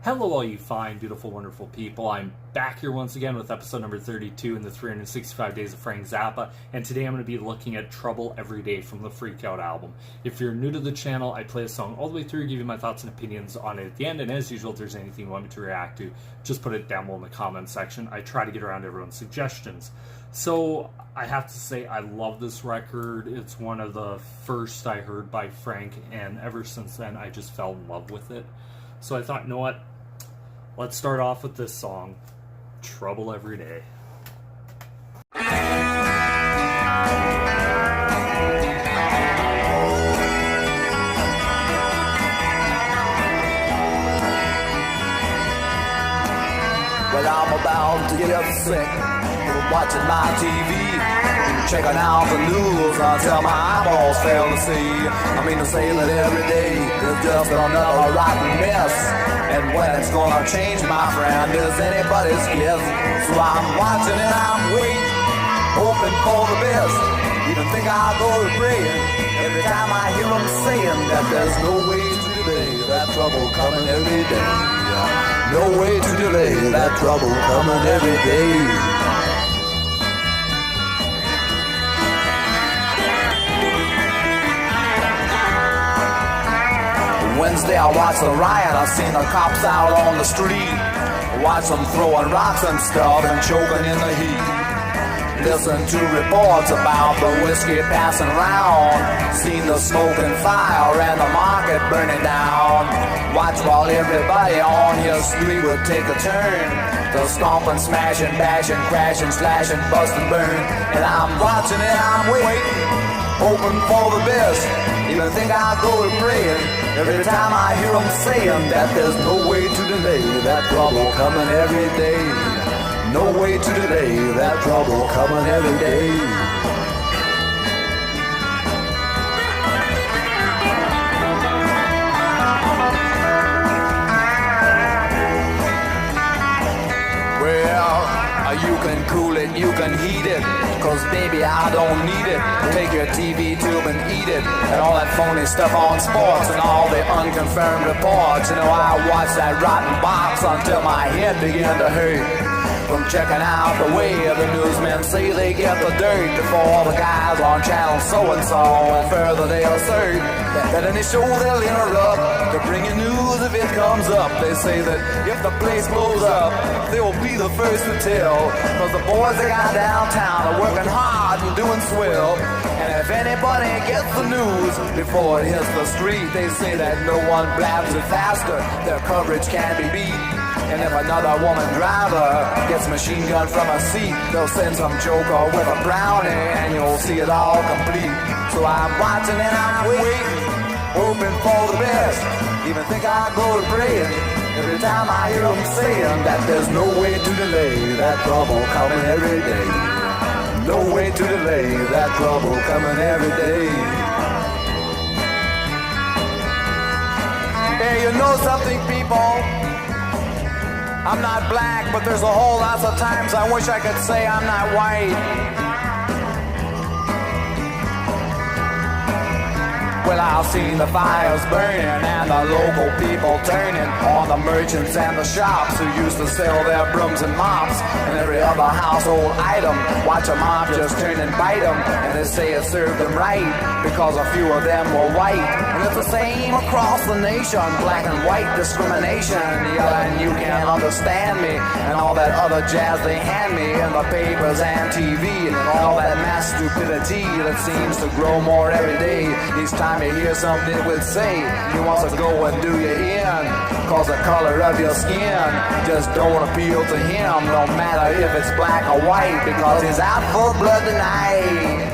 Hello, all you fine, beautiful, wonderful people. I'm back here once again with episode number 32 in the 365 Days of Frank Zappa, and today I'm going to be looking at Trouble Every Day from the Freak Out album. If you're new to the channel, I play a song all the way through, give you my thoughts and opinions on it at the end, and as usual, if there's anything you want me to react to, just put it down below in the comments section. I try to get around to everyone's suggestions. So, I have to say, I love this record. It's one of the first I heard by Frank, and ever since then, I just fell in love with it. So I thought, you know what? Let's start off with this song, Trouble Every Day. Well, I'm about to get sick from watching my TV, checking out the news until my eyeballs fail to see. I mean to say that every day is just another rotten mess, and when it's gonna change, my friend, is anybody's guess. So I'm watching and I'm waiting, hoping for the best. Even think I'll go to praying every time I hear them saying that there's no way to delay that trouble coming every day. No way to delay that trouble coming every day. Wednesday I watched the riot, I seen the cops out on the street. Watch them throwing rocks and stuff and choking in the heat. Listen to reports about the whiskey passing round. Seen the smoke and fire and the market burning down. Watch while everybody on your street would take a turn to stomping, smashing, bashing, crashing, slashing, busting, burn. And I'm watching and I'm waiting, hoping for the best. Even think I'll go to praying every time I hear them saying that there's no way to delay that trouble coming every day. No way to delay that trouble coming every day. Well, you can cool it, you can heat it, 'cause baby I don't need it. Take your TV tube and eat it, and all that phony stuff on sports and all the unconfirmed reports. You know, I watched that rotten box until my head began to hurt from checking out the way the newsmen say they get the dirt before the guys on channel so-and-so, and further they assert that any show they'll interrupt to bring you news if it comes up. They say that if the place blows up, they'll be the first to tell, 'cause the boys they got downtown are working hard and doing swell. And if anybody gets the news before it hits the street, they say that no one blabs it faster, their coverage can't be beat. And if another woman driver gets machine gun from a seat, they'll send some joker with a brownie and you'll see it all complete. So I'm watching and I'm waiting, hoping for the best. Even think I'll go to praying every time I hear them saying that there's no way to delay that trouble coming every day. No way to delay that trouble coming every day. Hey, you know something, people? I'm not black, but there's a whole lot of times I wish I could say I'm not white. Well, I've seen the fires burning and the local people turning on the merchants and the shops who used to sell their brooms and mops and every other household item. Watch a mop just turn and bite them, and they say it served them right because a few of them were white. And it's the same across the nation, black and white discrimination, yelling you can't understand me and all that other jazz they hand me in the papers and TV, and all that mass stupidity that seems to grow more every day. Each time you hear something it would say, he wants to go and do you in, 'cause the color of your skin just don't appeal to him, no matter if it's black or white, because he's out for blood tonight.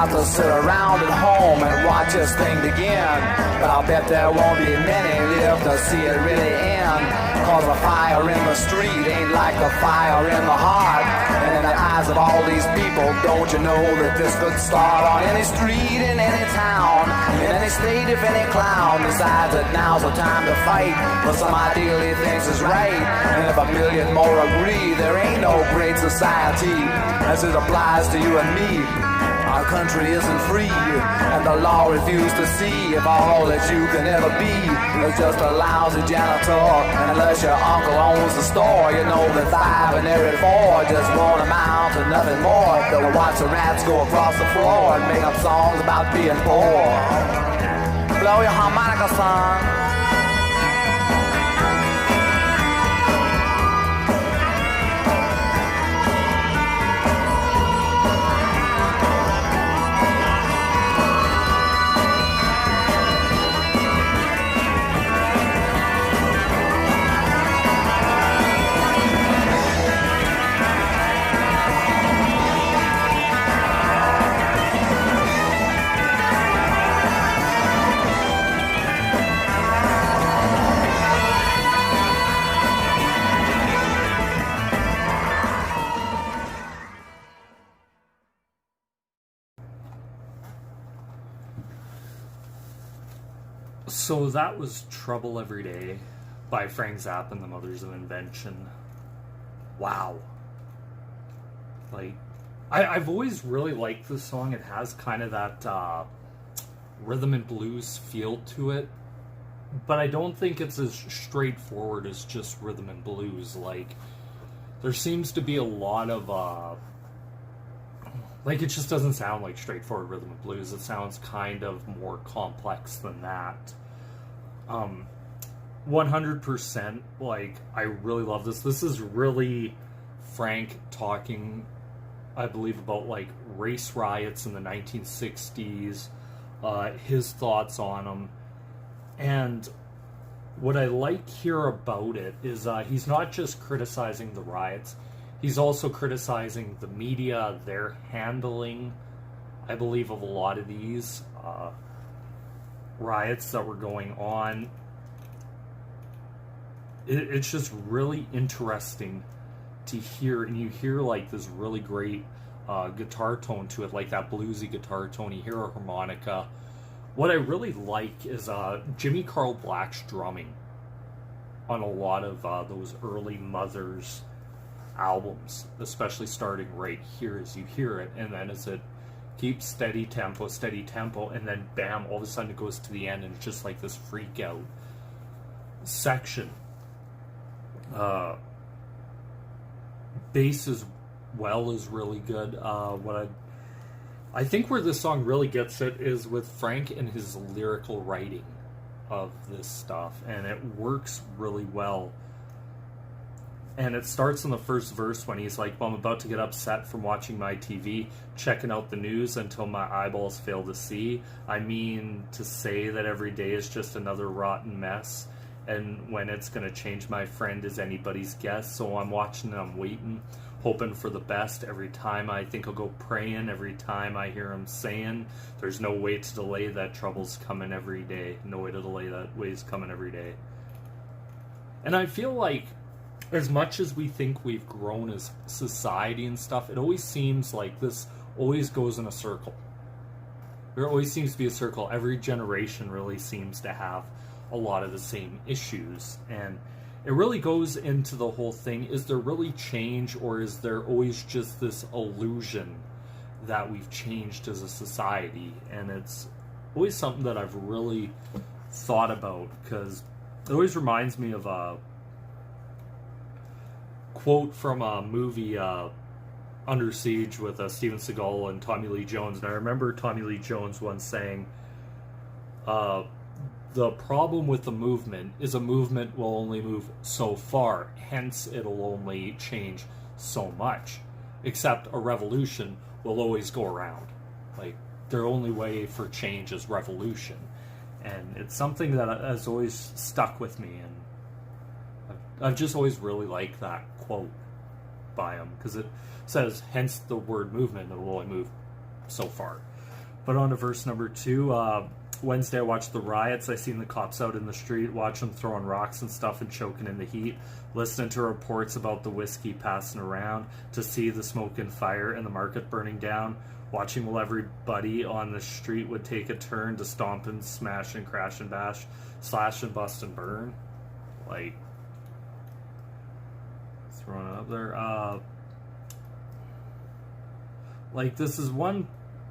about to sit around at home and watch this thing begin. But I'll bet there won't be many live to see it really end. Cause the fire in the street ain't like the fire in the heart. And in the eyes of all these people, don't you know that this could start on any street in any town, in any state if any clown decides that now's the time to fight for some ideal he thinks is right. And if a million more agree, there ain't no great society as it applies to you and me. Our country isn't free, and the law refused to see if all that you can ever be is just a lousy janitor. And unless your uncle owns the store, you know that 5 in every 4 just won't amount to nothing more than to watch the rats go across the floor and make up songs about being poor. Blow your harmonica, son. So that was Trouble Every Day by Frank Zappa and the Mothers of Invention. Wow. Like, I've always really liked this song. It has kind of that rhythm and blues feel to it. But I don't think it's as straightforward as just rhythm and blues. Like, there seems to be a lot of... like, it just doesn't sound like straightforward rhythm and blues. It sounds kind of more complex than that. 100%, like, I really love this. This is really Frank talking, I believe, about, like, race riots in the 1960s, his thoughts on them. And what I like here about it is he's not just criticizing the riots, he's also criticizing the media, their handling, I believe, of a lot of these riots that were going on. It's just really interesting to hear, and you hear like this really great guitar tone to it, like that bluesy guitar tone. You hear a harmonica. What I really like is Jimmy Carl Black's drumming on a lot of those early Mothers albums, especially starting right here as you hear it, and then as it keeps steady tempo, and then bam, all of a sudden it goes to the end, and it's just like this freak out section. Bass as well is really good. I think where this song really gets it is with Frank and his lyrical writing of this stuff, and it works really well. And it starts in the first verse when he's like, well, I'm about to get upset from watching my TV, checking out the news until my eyeballs fail to see. I mean to say that every day is just another rotten mess. And when it's going to change, my friend, is anybody's guess. So I'm watching and I'm waiting, hoping for the best. Every time I think I'll go praying, every time I hear him saying, there's no way to delay that trouble's coming every day. No way to delay that way's coming every day. And I feel like, as much as we think we've grown as society and stuff, it always seems like this always goes in a circle. There always seems to be a circle. Every generation really seems to have a lot of the same issues. And it really goes into the whole thing. Is there really change, or is there always just this illusion that we've changed as a society? And it's always something that I've really thought about, because it always reminds me of a quote from a movie, Under Siege, with Steven Seagal and Tommy Lee Jones. And I remember Tommy Lee Jones once saying, the problem with the movement is a movement will only move so far, hence it'll only change so much. Except a revolution will always go around. Like, their only way for change is revolution. And it's something that has always stuck with me, and I've just always really liked that quote by him, because it says, hence the word movement, it will only move so far. But on to verse number 2. Wednesday I watched the riots. I seen the cops out in the street, watch them throwing rocks and stuff and choking in the heat, listening to reports about the whiskey passing around, to see the smoke and fire and the market burning down, watching while everybody on the street would take a turn to stomp and smash and crash and bash, slash and bust and burn. Like, throwing it up there. Like, this is one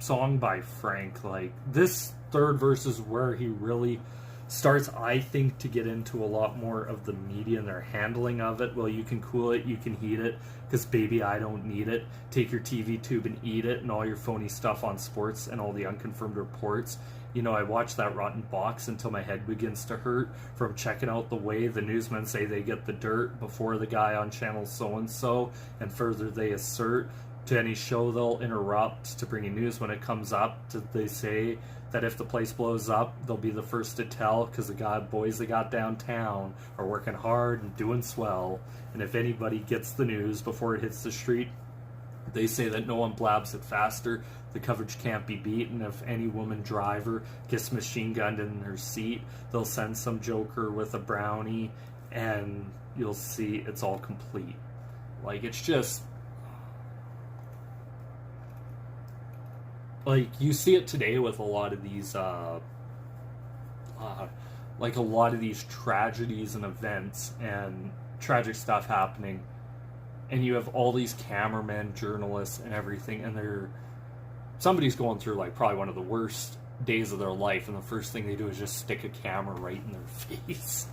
song by Frank. Like, this third verse is where he really starts, I think, to get into a lot more of the media and their handling of it. Well, you can cool it, you can heat it, because baby, I don't need it. Take your TV tube and eat it, and all your phony stuff on sports and all the unconfirmed reports. You know, I watch that rotten box until my head begins to hurt from checking out the way the newsmen say they get the dirt before the guy on channel so-and-so, and further they assert to any show they'll interrupt to bring you news when it comes up. They say that if the place blows up, they'll be the first to tell, because the boys they got downtown are working hard and doing swell. And if anybody gets the news before it hits the street, they say that no one blabs it faster. The coverage can't be beaten. If any woman driver gets machine gunned in her seat, they'll send some joker with a brownie, and you'll see it's all complete. Like, it's just... like, you see it today with a lot of these, like a lot of these tragedies and events and tragic stuff happening, and you have all these cameramen, journalists, and everything, and somebody's going through, like, probably one of the worst days of their life, and the first thing they do is just stick a camera right in their face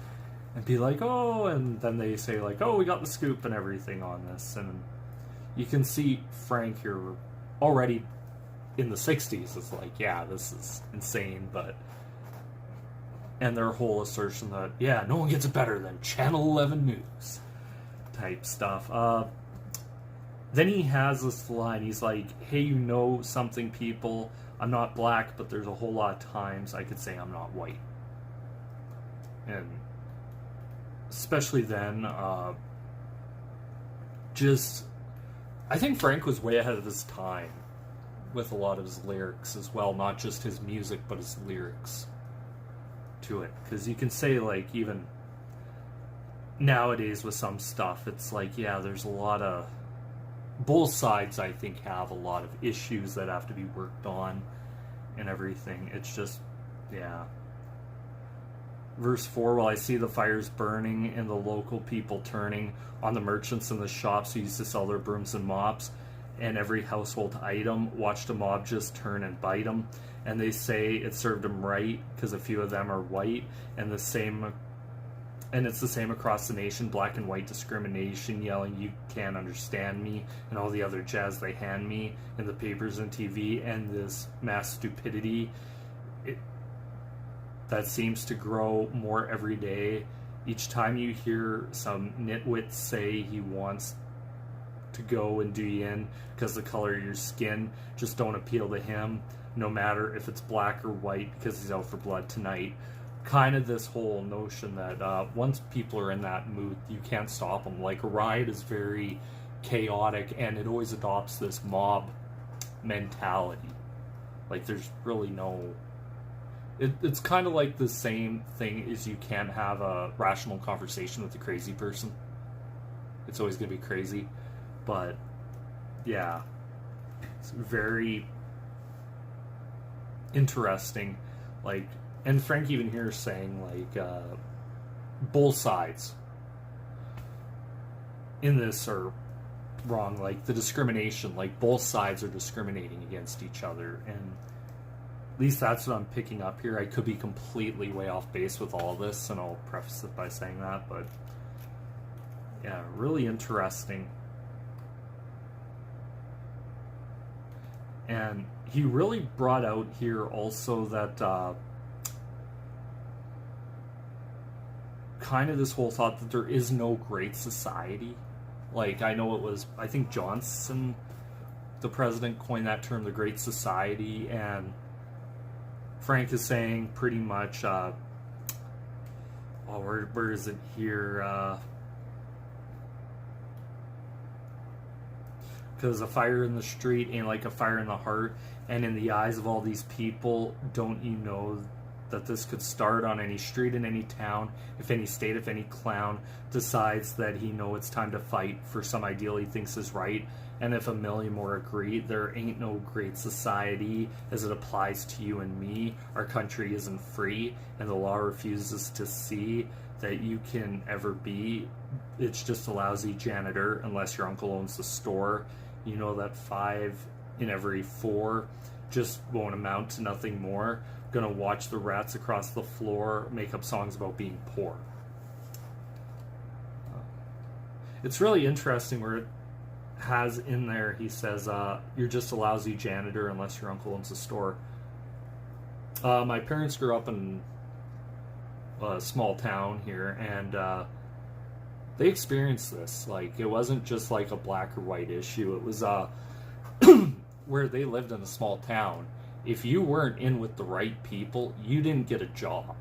and be like, oh, and then they say, like, oh, we got the scoop and everything on this. And you can see Frank here already in the 60s is like, yeah, this is insane, but... and their whole assertion that, yeah, no one gets it better than Channel 11 News type stuff. Then he has this line, he's like, hey, you know something, people, I'm not black, but there's a whole lot of times I could say I'm not white. And especially then, I think Frank was way ahead of his time with a lot of his lyrics as well, not just his music, but his lyrics to it. Because you can say, like, even nowadays with some stuff, it's like, yeah, there's a lot of... both sides, I think, have a lot of issues that have to be worked on and everything. It's just, yeah. Verse 4, while I see the fires burning and the local people turning on the merchants in the shops who used to sell their brooms and mops, and every household item, watched a mob just turn and bite them. And they say it served them right, because a few of them are white, and it's the same across the nation, black and white discrimination, yelling, you can't understand me, and all the other jazz they hand me, in the papers and TV, and this mass stupidity that seems to grow more every day. Each time you hear some nitwit say he wants to go and do you in because the color of your skin just don't appeal to him, no matter if it's black or white, because he's out for blood tonight. Kind of this whole notion that once people are in that mood, you can't stop them. Like, a riot is very chaotic, and it always adopts this mob mentality. Like, there's really no... It's kind of like the same thing as you can't have a rational conversation with a crazy person. It's always going to be crazy. But, yeah, it's very interesting. Like, and Frank even here is saying, like, both sides in this are wrong. Like, the discrimination, like, both sides are discriminating against each other. And at least that's what I'm picking up here. I could be completely way off base with all this, and I'll preface it by saying that. But, yeah, really interesting. And he really brought out here also that kind of this whole thought that there is no great society. Like, I know it was, I think Johnson, the president, coined that term, the Great Society, and Frank is saying pretty much, where is it here? Because a fire in the street ain't like a fire in the heart, And in the eyes of all these people, don't you know that this could start on any street in any town, if any state, if any clown decides that it's time to fight for some ideal he thinks is right, and if a million more agree, there ain't no great society as it applies to you and me. Our country isn't free, and the law refuses to see that you can ever be. It's just a lousy janitor unless your uncle owns the store. You know that 5 in every 4 just won't amount to nothing more. Gonna watch the rats across the floor make up songs about being poor. It's really interesting where it has in there, he says, you're just a lousy janitor unless your uncle owns a store. My parents grew up in a small town here, and they experienced this. Like, it wasn't just like a black or white issue. It was where they lived in a small town. If you weren't in with the right people, you didn't get a job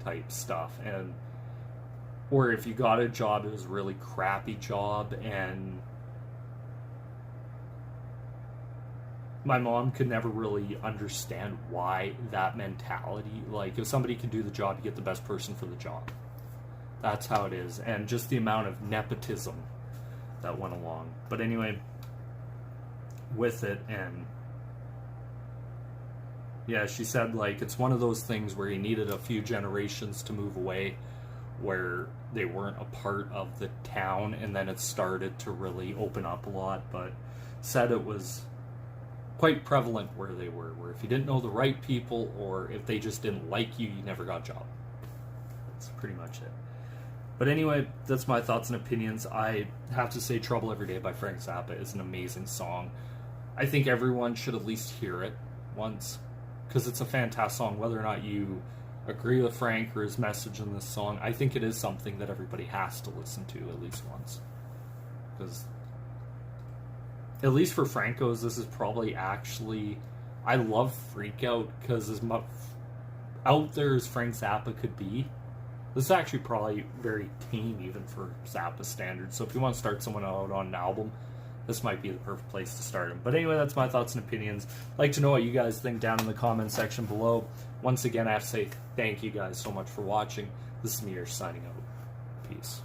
type stuff. Or if you got a job, it was a really crappy job, and my mom could never really understand why that mentality. Like, if somebody can do the job, you get the best person for the job. That's how it is. And just the amount of nepotism that went along. But anyway, with it, and yeah, she said, like, it's one of those things where you needed a few generations to move away, where they weren't a part of the town, and then it started to really open up a lot. But said it was quite prevalent where they were, where if you didn't know the right people, or if they just didn't like you, you never got a job. That's pretty much it. But anyway, that's my thoughts and opinions. I have to say Trouble Every Day by Frank Zappa is an amazing song. I think everyone should at least hear it once, because it's a fantastic song. Whether or not you agree with Frank or his message in this song, I think it is something that everybody has to listen to at least once. Because, at least for Franco's, this is probably actually... I love Freak Out, because as much out there as Frank Zappa could be, this is actually probably very tame even for Zappa standards. So if you want to start someone out on an album, this might be the perfect place to start him. But anyway, that's my thoughts and opinions. I'd like to know what you guys think down in the comment section below. Once again, I have to say thank you guys so much for watching. This is me here signing out. Peace.